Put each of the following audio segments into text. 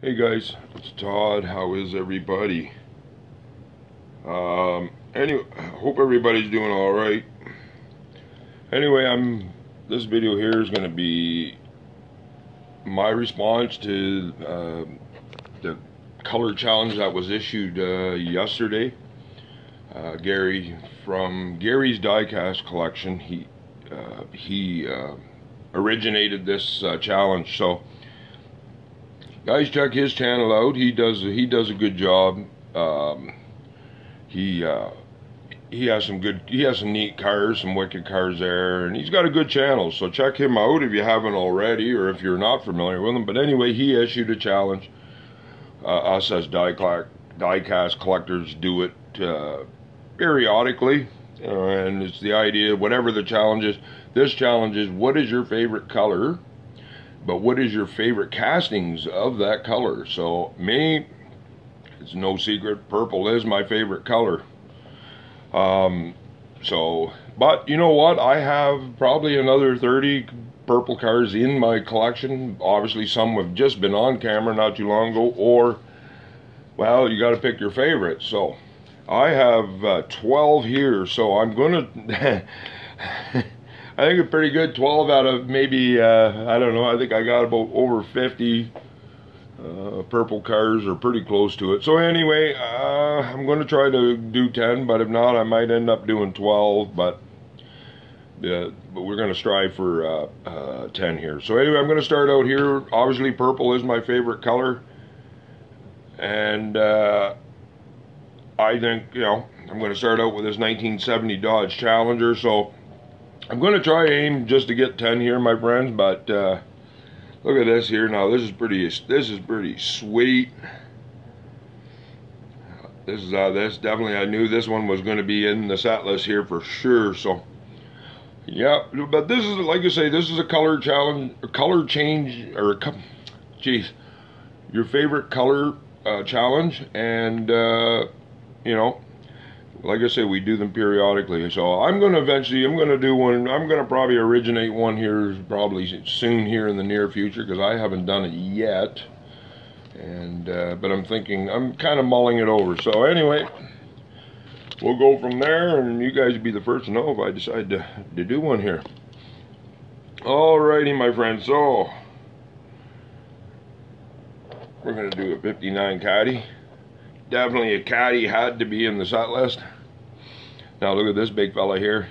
Hey guys, it's Todd. How is everybody? Anyway, hope everybody's doing all right. Anyway, this video here is going to be my response to the color challenge that was issued yesterday. Gary from Gary's Diecast collection. He originated this challenge, so. Guys, check his channel out. He does a good job. He has some neat cars, some wicked cars there, and he's got a good channel. So check him out if you haven't already, or if you're not familiar with him. But anyway, he issued a challenge. Us as diecast collectors do it periodically, and it's the idea. Whatever the challenge is, this challenge is: what is your favorite color? But what is your favorite castings of that color? So me, it's no secret, purple is my favorite color. But you know what? I have probably another 30 purple cars in my collection. Obviously some have just been on camera not too long ago, or, well, you got to pick your favorite. So I have 12 here, so I'm gonna I think it's pretty good. 12 out of maybe, I don't know, I think I got about over 50 purple cars, or pretty close to it. So anyway, I'm going to try to do 10, but if not, I might end up doing 12, but we're going to strive for 10 here. So anyway, I'm going to start out here. Obviously, purple is my favorite color, and I think, you know, I'm going to start out with this 1970 Dodge Challenger, so I'm going to try aim just to get 10 here, my friends, but look at this here. Now this is pretty sweet. This definitely, I knew this one was going to be in the set list here for sure. So yeah, but this is, like I say, this is a color challenge, a color change, or geez, your favorite color challenge, and you know, like I say, we do them periodically. So I'm going to do one. I'm going to probably originate one here probably soon here in the near future, because I haven't done it yet. And but I'm kind of mulling it over. So anyway, we'll go from there, and you guys will be the first to know if I decide to do one here. Alrighty, my friends. So we're going to do a 59 Caddy. Definitely a Caddy had to be in the set list. Now look at this big fella here.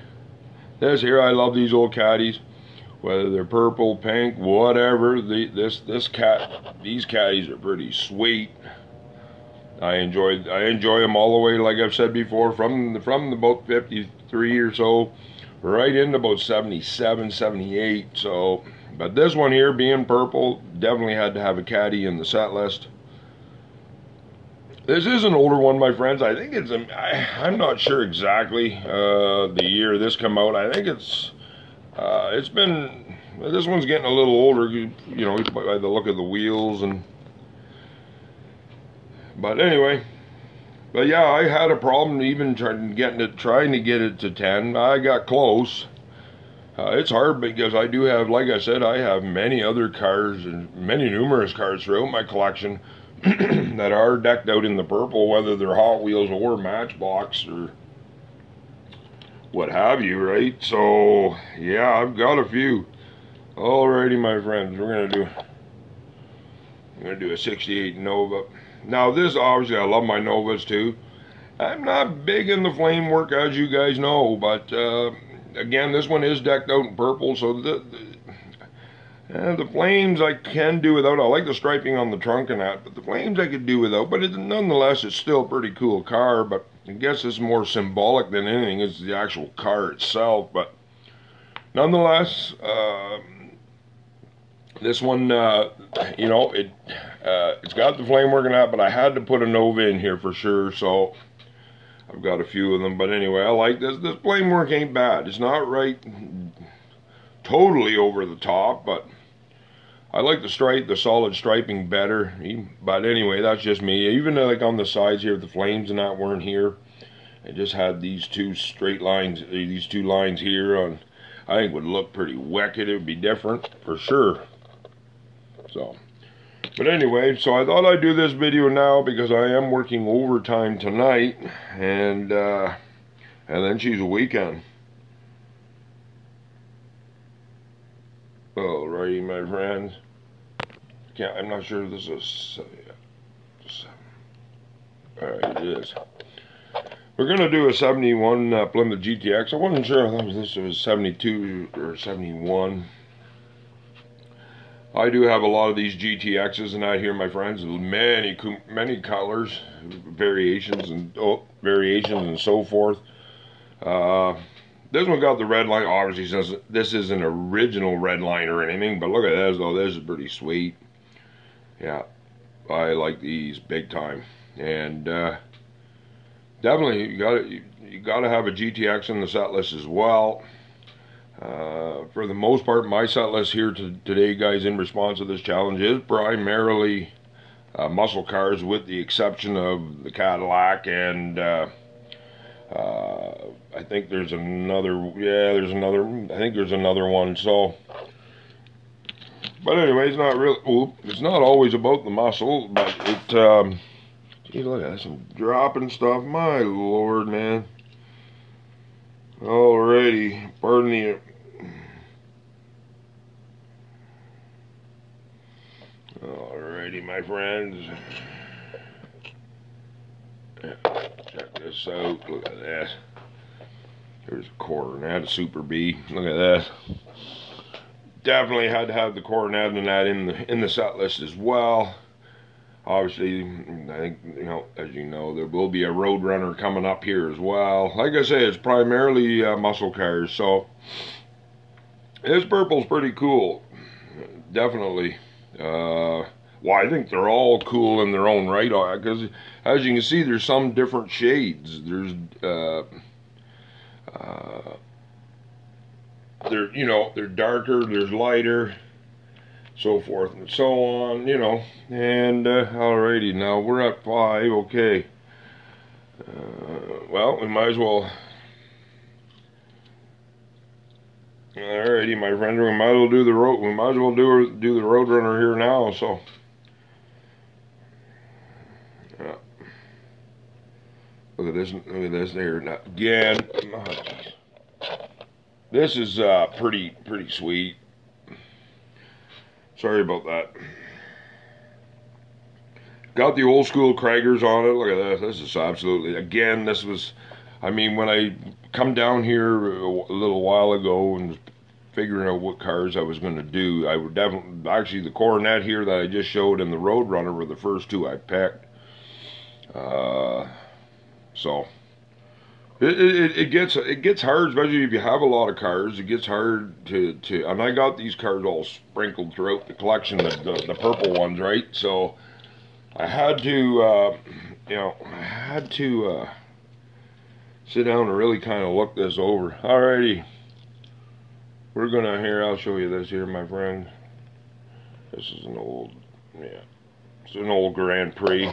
This here, I love these old Caddies, whether they're purple, pink, whatever. These Caddies are pretty sweet. I enjoy them all the way, like I've said before, from about 53 or so, right into about 77, 78. So, but this one here, being purple, definitely had to have a Caddy in the set list. This is an older one, my friends. I think I'm not sure exactly the year this come out. I think this one's getting a little older, you know, by the look of the wheels. But anyway, but yeah, I had a problem even trying to get it to 10. I got close. It's hard because I do have, like I said, I have many other cars, and numerous cars throughout my collection that are decked out in the purple, whether they're Hot Wheels or Matchbox or what have you, right? So yeah, I've got a few. Alrighty, my friends, we're gonna do a 68 Nova. Now this, obviously, I love my Novas too. I'm not big in the flame work, as you guys know, but again, this one is decked out in purple, so the flames I can do without. I like the striping on the trunk and that, but the flames I could do without. But nonetheless, it's still a pretty cool car. But I guess it's more symbolic than anything. It's the actual car itself. But nonetheless, this one, you know, it's got the flame working out, but I had to put a Nova in here for sure. So I've got a few of them. But anyway, I like this. This flame work ain't bad. It's not right totally over the top, but I like the solid striping better. But anyway, that's just me. Even like on the sides here, the flames and that weren't here. I just had these two straight lines, these two lines here on. I think would look pretty wicked. It would be different for sure. So But anyway, so I thought I'd do this video now because I am working overtime tonight, and then she's a weekend. Alrighty, my friends. I'm not sure if this is. Alright, it is. We're gonna do a 71 Plymouth GTX. I wasn't sure if this was 72 or 71. I do have a lot of these GTXs and out here, my friends. Many colors, variations and so forth. This one got the red line. Obviously, since this isn't original red line or anything, but look at this though. This is pretty sweet. Yeah, I like these big time. And definitely, you gotta have a GTX in the set list as well. For the most part, my set list here today, guys, in response to this challenge, is primarily muscle cars, with the exception of the Cadillac, and I think there's another. Yeah, I think there's another one. So, but anyway, it's not really. It's not always about the muscle, but it. Gee, look at this, I'm dropping stuff. My lord, man. Alrighty, pardon the. Alrighty, my friends. Check this out. Look at that. Here's a Coronet, a Super B. Look at that. Definitely had to have the Coronet and that in the set list as well. Obviously, I think, as you know, there will be a Roadrunner coming up here as well. Like I say, it's primarily muscle cars, so this purple's pretty cool. Definitely. Well, I think they're all cool in their own right, because as you can see, there's some different shades. There's, they're darker, there's lighter, so forth and so on, and alrighty, now we're at 5. Okay, well, we might as well. Alrighty, my friend, we might as well do the Roadrunner here now. So look at this there. Now, again, this is pretty sweet. Sorry about that. Got the old school Kragers on it. Look at this. This is absolutely, again, this was, I mean, when I come down here a little while ago and figuring out what cars I was going to do, I would definitely, actually the Coronet here that I just showed and the Roadrunner were the first two I picked. So it gets hard, especially if you have a lot of cars. It gets hard to and I got these cars all sprinkled throughout the collection, the purple ones, right? So I had to sit down and really kind of look this over. Alrighty, we're gonna I'll show you this here, my friend. This is an old, it's an old Grand Prix.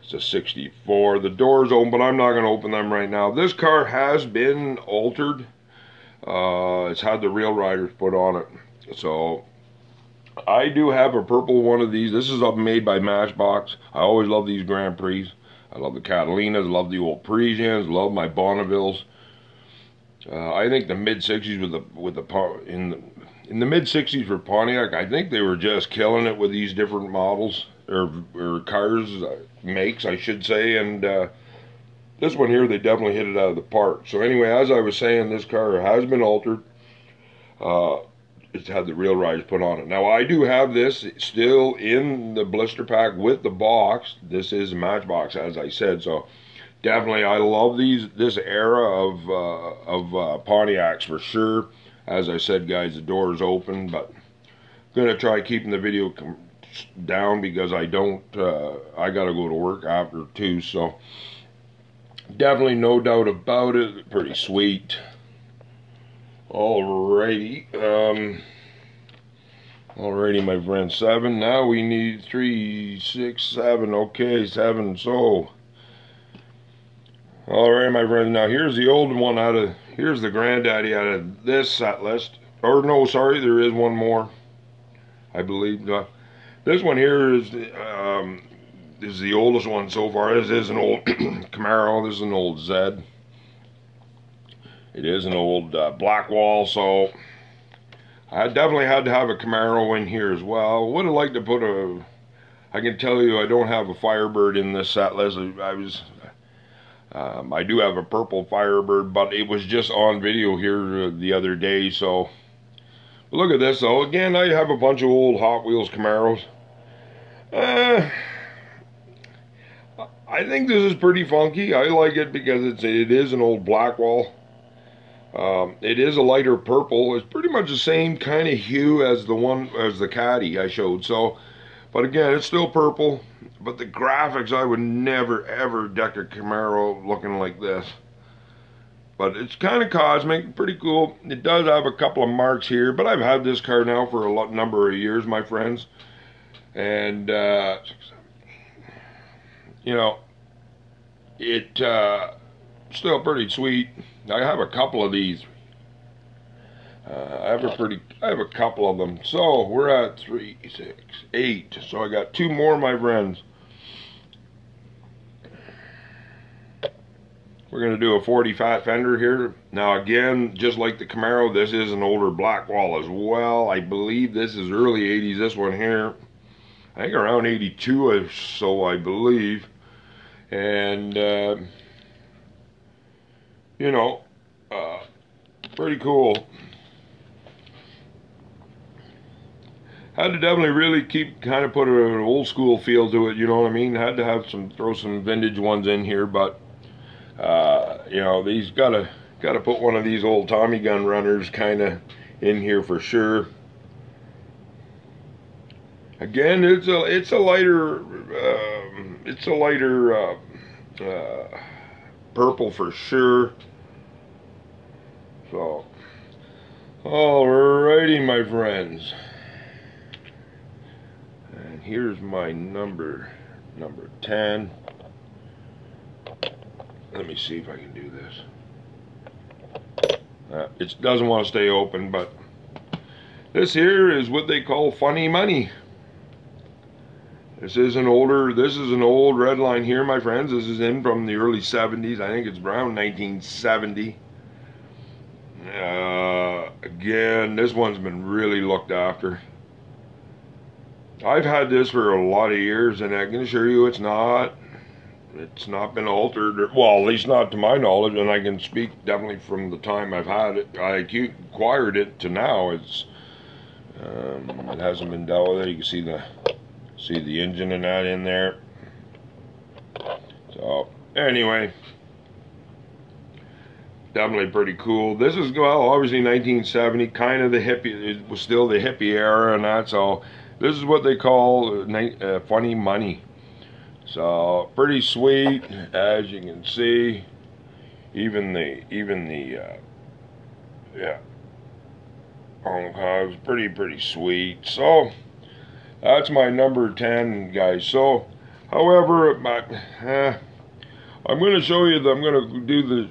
It's a 64. The door's open, but I'm not going to open them right now. This car has been altered. It's had the rail riders put on it. So I do have a purple one of these. This is made by Matchbox. I always love these Grand Prix. I love the Catalinas, love the old Parisians, love my Bonnevilles. I think the mid 60s in the mid 60s for Pontiac, I think they were just killing it with these different models or cars, makes I should say, and this one here, they definitely hit it out of the park. So anyway, as I was saying, this car has been altered. It's had the rail riders put on it. Now I do have this still in the blister pack with the box. This is a Matchbox, as I said. So definitely, I love this era of Pontiacs for sure. As I said, guys, the door is open, but I'm gonna try keeping the video down because I gotta go to work after too. So definitely, no doubt about it, pretty sweet. Alrighty, alrighty, my friend. 7. Now we need 3, 6, 7. Okay, 7. So alright, my friend. Now here's the old one here's the granddaddy out of this set list. Or no, sorry, there is one more, I believe. This one here is the oldest one so far. This is an old Camaro. This is an old Z. It is an old black wall, so I definitely had to have a Camaro in here as well. Would have liked to put a... I can tell you I don't have a Firebird in this set list. I do have a purple Firebird, but it was just on video here the other day, so... But look at this though. Again, I have a bunch of old Hot Wheels Camaros. I think this is pretty funky. I like it because it is an old Blackwall. It is a lighter purple. It's pretty much the same kind of hue as the Caddy I showed. So, but again, it's still purple. But the graphics, I would never ever deck a Camaro looking like this. But it's kind of cosmic, pretty cool. It does have a couple of marks here, but I've had this car now for a number of years, my friends. And, you know, it's still pretty sweet. I have a couple of these. I have a couple of them. So we're at 3, 6, 8. So I got 2 more, my friends. We're going to do a 40 fat fender here. Now again, just like the Camaro, this is an older Blackwall as well. I believe this is early 80s, this one here. I think around 82 or so, I believe. And, you know, pretty cool. Had to definitely really kind of put an old school feel to it, you know what I mean? Had to have throw some vintage ones in here, but you know, these gotta put one of these old Tommy gun runners kind of in here for sure. Again, it's a lighter purple for sure. So, alrighty, my friends. And here's my number 10. Let me see if I can do this. It doesn't want to stay open, but this here is what they call funny money. This is an old red line here, my friends. This is in from the early 70s. I think it's around 1970. Again, this one's been really looked after. I've had this for a lot of years, and I can assure you it's not been altered, well, at least not to my knowledge, and I can speak definitely from the time I've had it. I acquired it to now. It hasn't been dealt with it. You can see the engine and that in there. So anyway, definitely pretty cool. This is, well, obviously 1970, kind of the hippie. It was still the hippie era and that. So this is what they call funny money. So pretty sweet, as you can see. Even the yeah, it's pretty sweet. So that's my number 10, guys. So, however, I'm going to show you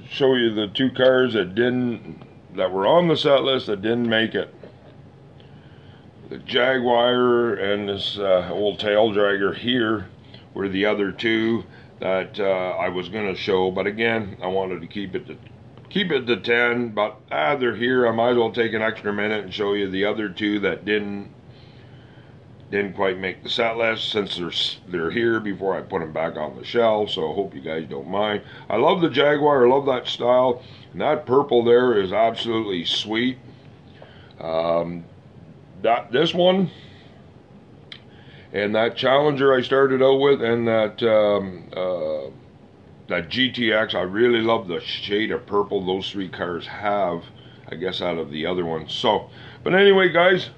show you the 2 cars that were on the set list that didn't make it. The Jaguar and this old tail dragger here were the other 2 that I was going to show, but again, I wanted to keep it to 10. But they're here. I might as well take an extra minute and show you the other 2 that didn't quite make the set list, since they're here before I put them back on the shelf. So I hope you guys don't mind. I love the Jaguar. I love that style, and that purple there is absolutely sweet. This one. And that Challenger I started out with, and that GTX, I really love the shade of purple those 3 cars have, I guess, out of the other ones. So, but anyway, guys,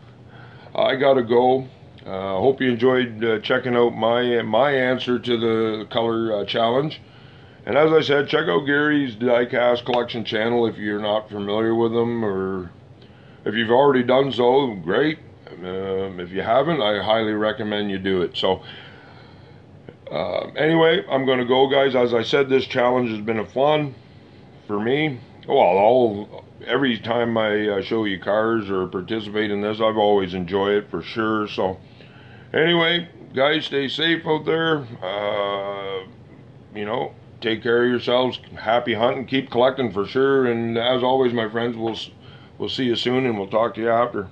I gotta go. Hope you enjoyed checking out my answer to the color challenge. And as I said, check out Gary's Diecast collection channel if you're not familiar with them, or if you've already done so, great. If you haven't, I highly recommend you do it. So anyway, I'm going to go, guys. As I said, this challenge has been a fun for me. Well, every time I show you cars or participate in this, I've always enjoyed it for sure. So Anyway, guys, stay safe out there. You know, take care of yourselves. Happy hunting. Keep collecting for sure. And as always, my friends, we'll see you soon, and we'll talk to you after.